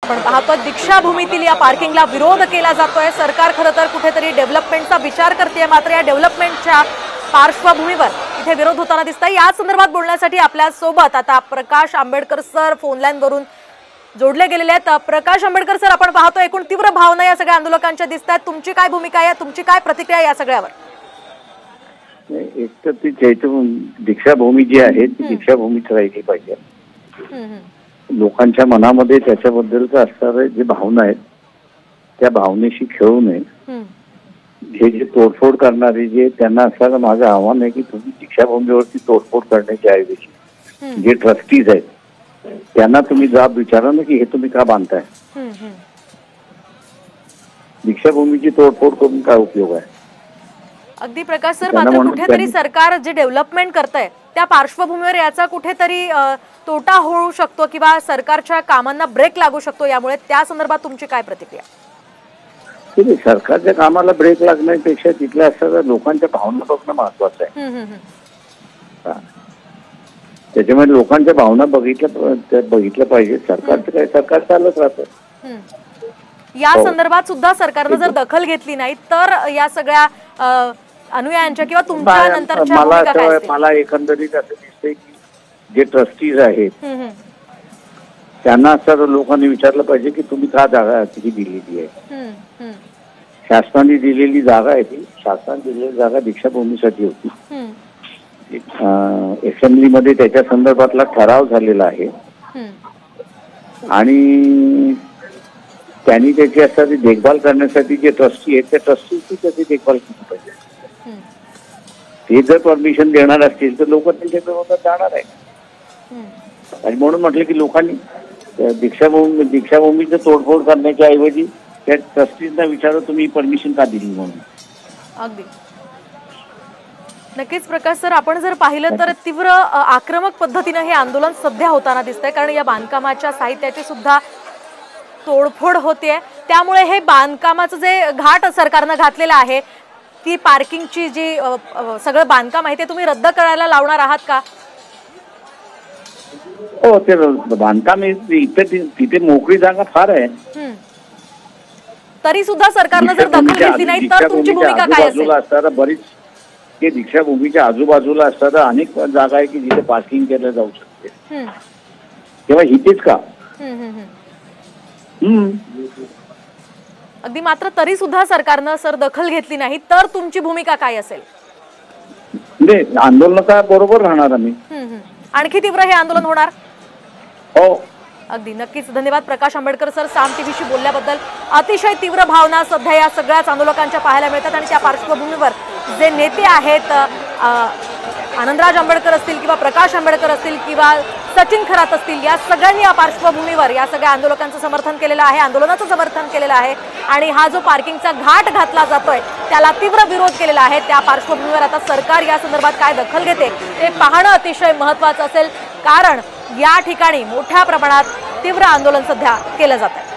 पण पाहतोय दीक्षाभूमीतील या पार्किंगला विरोध केला जातोय। सरकार खरं तर कुठेतरी डेव्हलपमेंटचा विचार करते, मात्र या डेव्हलपमेंटच्या पार्श्वभूमीवर इथे विरोध होताना दिसतोय। या संदर्भात बोलण्यासाठी आपल्या सोबत आता Prakash Ambedkar sir phone line वरून जोडले गेलेले आहेत। प्रकाश आंबेडकर सर, आपण पाहतोय एकूण तीव्र भावना या सगळ्या आंदोलकांच्या दिसतात, तुमची काय भूमिका आहे, तुमची काय प्रतिक्रिया या सगळ्यावर? एक तर ती दीक्षाभूमी जी आहे ती दीक्षाभूमीच राहिली पाहिजे। लोकांच्या मनामध्ये त्याच्याबद्दलचं असणारे जे भावना आहेत त्या भावनेशी खेळू नये। हे जे तोडफोड करणारे जे त्यांना असणारं माझं आव्हान आहे की तुम्ही दीक्षाभूमीवरती तोडफोड करण्याच्या ऐवजी जे ट्रस्टीज आहेत त्यांना तुम्ही जाब विचारा ना की हे तुम्ही का बांधताय। दीक्षाभूमीची तोडफोड करून काय उपयोग आहे? अगदी प्रकाश सर, मात्र कुठेतरी सरकार जे डेव्हलपमेंट करतंय त्या पार्श्वभूमीवर याचा कुठेतरी तोटा होऊ शकतो किंवा सरकारच्या कामांना ब्रेक लागू शकतो, यामुळे त्या संदर्भात तुमची काय प्रतिक्रिया? सरकारच्या कामाला ब्रेक लागण्यापेक्षा तिथल्या असणाऱ्या लोकांच्या भावना बघणं महत्वाचं आहे। त्याच्यामुळे लोकांच्या भावना बघितल्या पाहिजे। सरकारचं काय, सरकार चालत राहतं। या संदर्भात सुद्धा सरकारनं जर दखल घेतली नाही तर या सगळ्या अनुयायांच्या किंवा तुमच्या नंतरच्या मला एकंदरीत असं दिसतंय की जे ट्रस्टीज आहेत त्यांना असं लोकांनी विचारलं पाहिजे की तुम्ही का जागा किती दिलेली आहे। शासनाने दिलेली जागा आहे ती, शासनाने दिलेली जागा दीक्षाभूमीसाठी होती। असेंब्लीमध्ये त्याच्या संदर्भातला ठराव झालेला आहे आणि त्यांनी त्याची असणारी देखभाल करण्यासाठी जे ट्रस्टी आहेत त्या ट्रस्टीची त्याची देखभाल केली पाहिजे। ते जर परमिशन देणार असतील तर लोक त्यांच्या विरोधात जाणार आहे। आणि म्हणून म्हटलं की लोकांनी दीक्षाभूमीचं तोडफोड करण्याच्या ऐवजी त्या ट्रस्टीजना विचारा तुम्ही परमिशन का दिली म्हणून। अगदी नक्कीच प्रकाश सर, आपण जर पाहिलं तर तीव्र आक्रमक पद्धतीने हे आंदोलन सध्या होताना दिसतंय, कारण या बांधकामाच्या साहित्याची सुद्धा तोडफोड होते। त्यामुळे हे बांधकामाचं जे घाट सरकारनं घातलेलं आहे, ती पार्किंगची जी सगळं बांधकाम आहे ते तुम्ही रद्द करायला लावणार आहात का? हो, ते बांधकाम तिथे मोकळी जागा फार आहे, तरी सुद्धा सरकारनं जर दखल घेतली नाही तर तुमची भूमिका काय असेल? असणारा बरीच ते दीक्षाभूमीच्या आजूबाजूला असणारा अनेक जागा आहे की जिथे पार्किंग केलं जाऊ शकते, तेव्हा इथेच का? अगदी, मात्र तरी सुद्धा सरकारनं सर दखल घेतली नाही तर तुमची भूमिका काय असेल? आंदोलन बरोबर राहणार आम्ही। आणखी तीव्र हे आंदोलन होणार? हो, अगदी नक्कीच। धन्यवाद प्रकाश आंबेडकर सर, साम टीव्हीशी बोलल्याबद्दल। अतिशय तीव्र भावना सध्या या सगळ्याच आंदोलकांच्या पाहायला मिळतात आणि त्या पार्श्वभूमीवर जे नेते आहेत, आनंदराज आंबेडकर असतील किंवा प्रकाश आंबेडकर असतील किंवा सचिन खरात असतील, या सगळ्यांनी या पार्श्वभूमीवर या सगळ्या आंदोलकांचं समर्थन केलेलं आहे, आंदोलनाचं समर्थन केलेलं आहे आणि हा जो पार्किंगचा घाट घातला जातोय त्याला तीव्र विरोध केलेला आहे। त्या पार्श्वभूमीवर आता सरकार या संदर्भात काय दखल घेते हे पाहणं अतिशय महत्त्वाचं असेल, कारण या ठिकाणी मोठ्या प्रमाणात तीव्र आंदोलन सध्या केलं जात आहे।